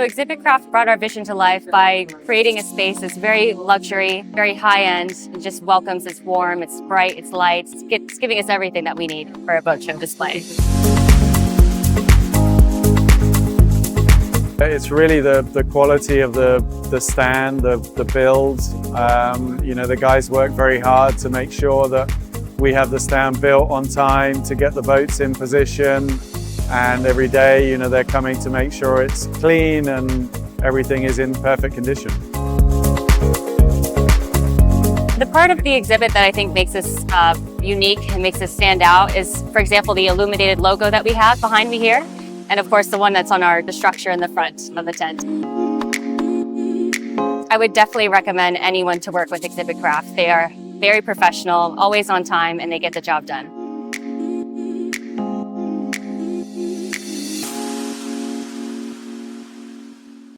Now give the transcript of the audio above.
So Exhibit Craft brought our vision to life by creating a space that's very luxury, very high-end. It just welcomes, it's warm, it's bright, it's light. It's giving us everything that we need for a boat show display. It's really the quality of the stand, the build. You know, the guys work very hard to make sure that we have the stand built on time to get the boats in position. And every day, you know, they're coming to make sure it's clean and everything is in perfect condition. The part of the exhibit that I think makes us unique and makes us stand out is, for example, the illuminated logo that we have behind me here. And of course, the one that's on the structure in the front of the tent. I would definitely recommend anyone to work with Exhibit Craft. They are very professional, always on time, and they get the job done.